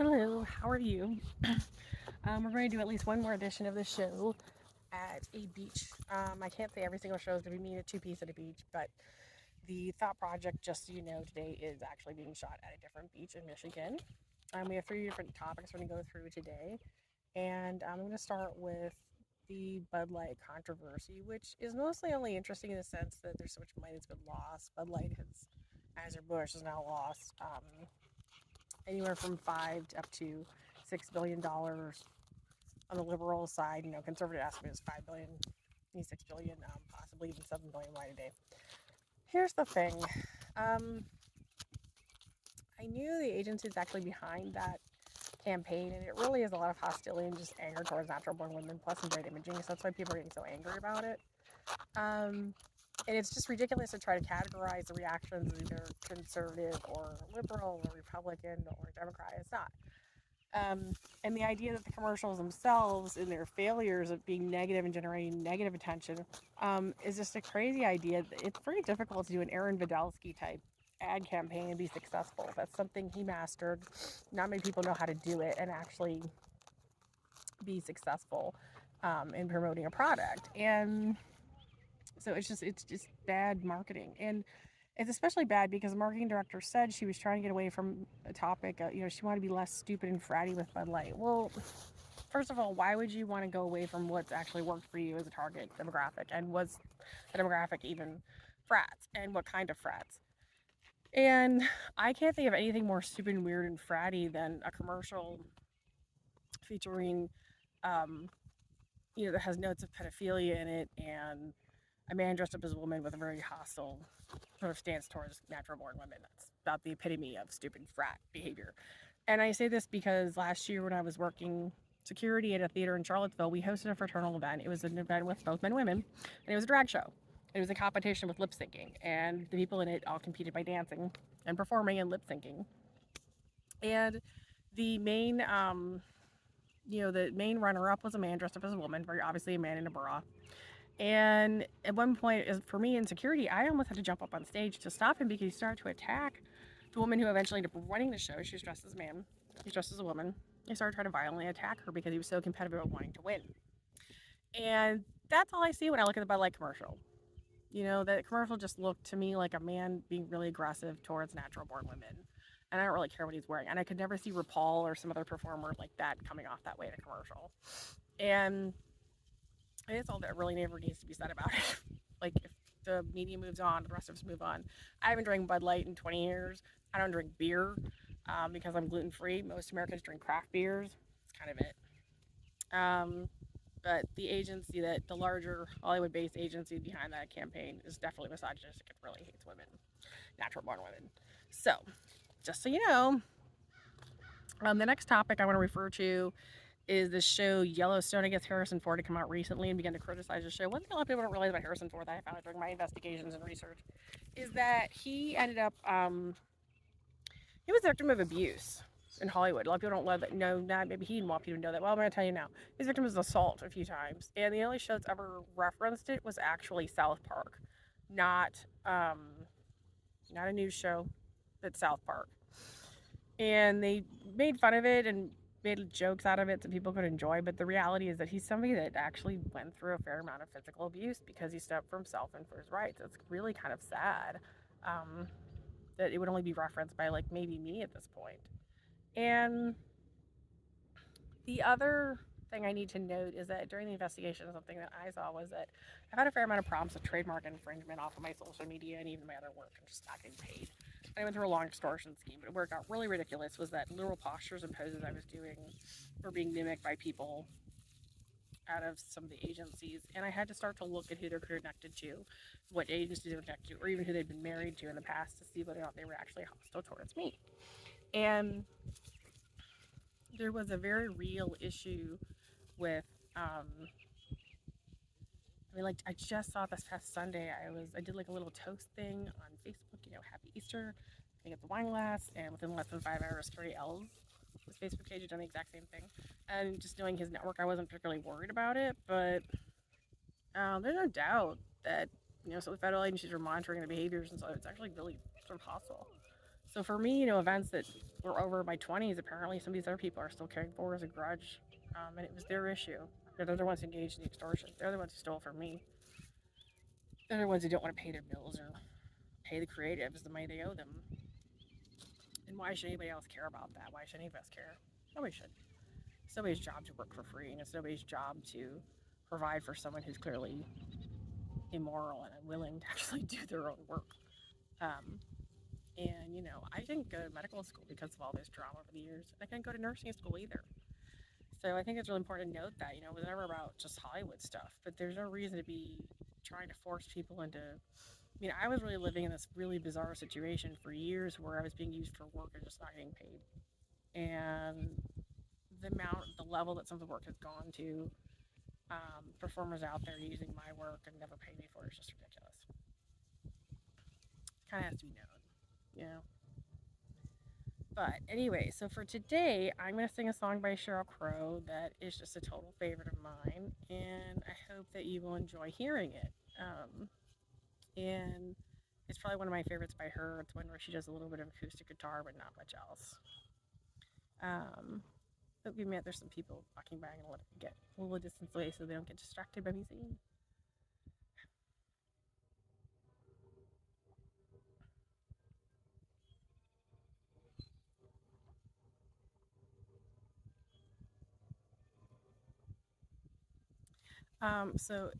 Hello, how are you? We're going to do at least one more edition of the show at a beach. I can't say every single show is going to be me at a two-piece at a beach, but the Thought Project, just so you know, today is actually being shot at a different beach in Michigan. We have three different topics we're going to go through today, and I'm going to start with the Bud Light controversy, which is mostly only interesting in the sense that there's so much money that's been lost. Bud Light has, Anheuser-Busch has now lost anywhere from five to up to $6 billion on the liberal side. Conservative estimate is 5 billion, 6 billion, possibly even 7 billion wide a day. Here's the thing. Um, I knew the agencies actually behind that campaign, and it really is a lot of hostility and just anger towards natural born women, plus some great imaging. So that's why people are getting so angry about it. And it's just ridiculous to try to categorize the reactions as either conservative or liberal or Republican or Democrat. It's not. And the idea that the commercials themselves and their failures of being negative and generating negative attention is just a crazy idea. It's very difficult to do an Aaron Vidalski type ad campaign and be successful. That's something he mastered. Not many people know how to do it and actually be successful in promoting a product. And so it's just bad marketing. And it's especially bad because the marketing director said she was trying to get away from a topic. She wanted to be less stupid and fratty with Bud Light. Well, first of all, why would you want to go away from what's actually worked for you as a target demographic? And was the demographic even frats? And what kind of frats? And I can't think of anything more stupid and weird and fratty than a commercial featuring, um, that has notes of pedophilia in it and a man dressed up as a woman with a very hostile sort of stance towards natural born women. That's about the epitome of stupid frat behavior. And I say this because last year when I was working security at a theater in Charlottesville, we hosted a fraternal event. It was an event with both men and women, and it was a drag show. It was a competition with lip syncing, and the people in it all competed by dancing and performing and lip syncing. And the main, the main runner-up was a man dressed up as a woman, very obviously a man in a bra. And at one point, for me in security, I almost had to jump up on stage to stop him because he started to attack the woman who eventually ended up running the show. She was dressed as a man. He's dressed as a woman. He started trying to violently attack her because he was so competitive about wanting to win. And that's all I see when I look at the Bud Light commercial. That commercial just looked to me like a man being really aggressive towards natural born women. And I don't really care what he's wearing. And I could never see RuPaul or some other performer like that coming off that way in a commercial. And that's all that really never needs to be said about it. Like, if the media moves on, the rest of us move on. I haven't drank Bud Light in 20 years. I don't drink beer because I'm gluten free. Most Americans drink craft beers. That's kind of it. But the larger Hollywood based agency behind that campaign is definitely misogynistic and really hates women, natural born women. So, just so you know, the next topic I want to refer to is the show Yellowstone. I guess Harrison Ford had come out recently and began to criticize the show. One thing a lot of people don't realize about Harrison Ford that I found out during my investigations and research is that he ended up, he was a victim of abuse in Hollywood. A lot of people don't know that. Maybe he didn't want people to know that. Well, I'm going to tell you now. His victim was assault a few times. And the only show that's ever referenced it was actually South Park, not, not a news show, but South Park. And they made fun of it and made jokes out of it so people could enjoy. But the reality is that he's somebody that actually went through a fair amount of physical abuse because he stood up for himself and for his rights. It's really kind of sad that it would only be referenced by like maybe me at this point. And the other thing I need to note is that during the investigation, something that I saw was that I've had a fair amount of problems with trademark infringement off of my social media and even my other work. I'm just not getting paid. I went through a long extortion scheme, but where it got really ridiculous was that literal postures and poses I was doing were being mimicked by people out of some of the agencies, and I had to start to look at who they're connected to, what agencies they're connected to, or even who they've been married to in the past to see whether or not they were actually hostile towards me. And there was a very real issue with I just saw this past Sunday. I did like a little toast thing on Facebook. Happy Easter. I get the wine glass, and within less than 5 hours, Carrie L's his Facebook page had done the exact same thing. And just knowing his network, I wasn't particularly worried about it. But there's no doubt that some federal agencies are monitoring the behaviors, and so it's actually really sort of hostile. So for me, events that were over my 20s, apparently some of these other people are still carrying forward as a grudge. And it was their issue. They're the ones engaged in the extortion. They're the ones who stole from me. They're the ones who don't want to pay their bills or pay the creatives the money they owe them. And why should anybody else care about that? Why should any of us care? Nobody should. It's nobody's job to work for free, and it's nobody's job to provide for someone who's clearly immoral and unwilling to actually do their own work. Um, and I didn't go to medical school because of all this drama over the years. I couldn't go to nursing school either. So I think it's really important to note that it was never about just Hollywood stuff, but there's no reason to be trying to force people into. I was really living in this really bizarre situation for years where I was being used for work and just not getting paid. And the level that some of the work has gone to, performers out there using my work and never pay me for it is just ridiculous. Kind of has to be known, you know. But anyway, so for today, I'm going to sing a song by Sheryl Crow that is just a total favorite of mine, and I hope that you will enjoy hearing it. And it's probably one of my favorites by her. It's one where she does a little bit of acoustic guitar, but not much else. But we met there's some people walking by, and let them get a little distance away so they don't get distracted by me singing. So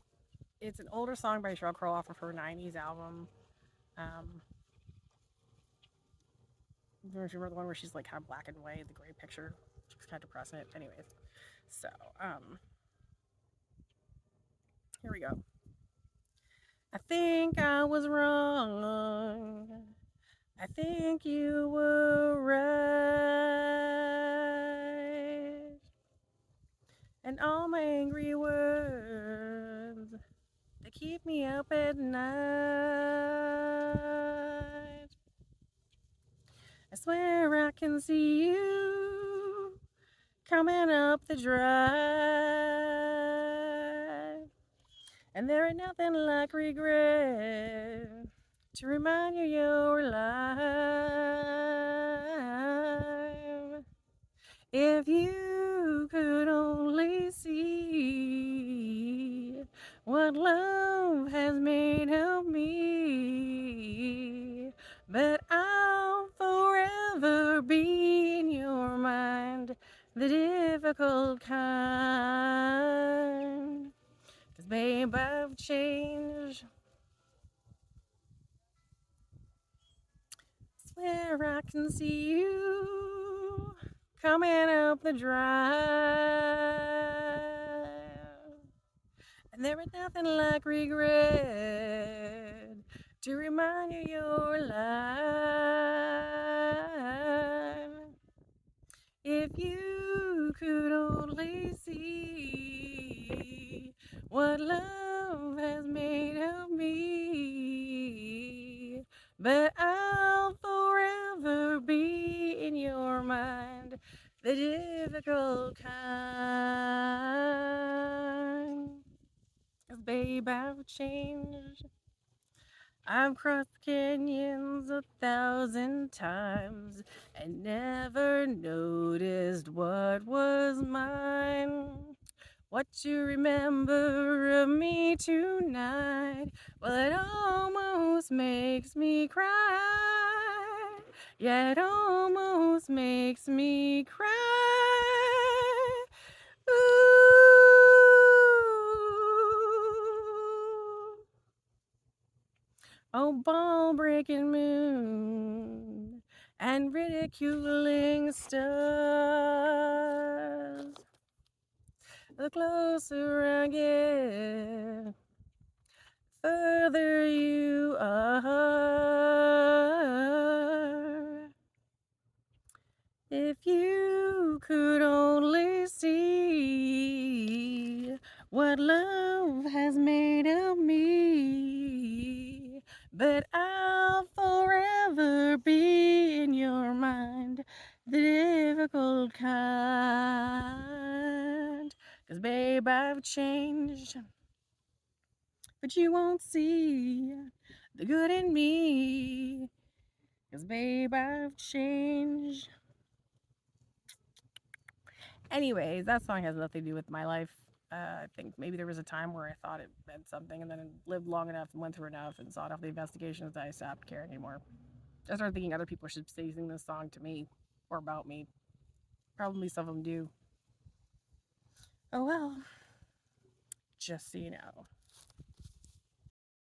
it's an older song by Sheryl Crow off of her '90s album. Remember the one where she's like kind of black and white, the gray picture? She's kind of depressing it. Anyways, so here we go. I think I was wrong. I think you were right. And all my angry words, they keep me up at night. I swear I can see you coming up the drive. And there ain't nothing like regret to remind you you're alive. If you could only see what love has made of me, but I'll forever be in your mind, the difficult kind. 'Cause babe, I've changed. Swear I can see you coming up the drive. And there ain't nothing like regret to remind you you're alive. If you could only see what love has made of me, but I'll forever be in your mind, the difficult kind. 'Cause babe, I've changed. I've crossed canyons 1,000 times and never noticed what was mine. What you remember of me tonight, well, it almost makes me cry. Yeah, it almost makes me cry. Ooh. Oh, ball breaking moon and ridiculing stars. The closer I get, further you are. If you could only see what love has made of me, but I'll forever be in your mind, the difficult kind. 'Cause babe, I've changed, but you won't see the good in me. 'Cause babe, I've changed. Anyways, that song has nothing to do with my life. I think maybe there was a time where I thought it meant something, and then I lived long enough and went through enough and saw enough of the investigations that I stopped caring anymore. I started thinking other people should be singing this song to me or about me. Probably some of them do. Oh well, just so you know.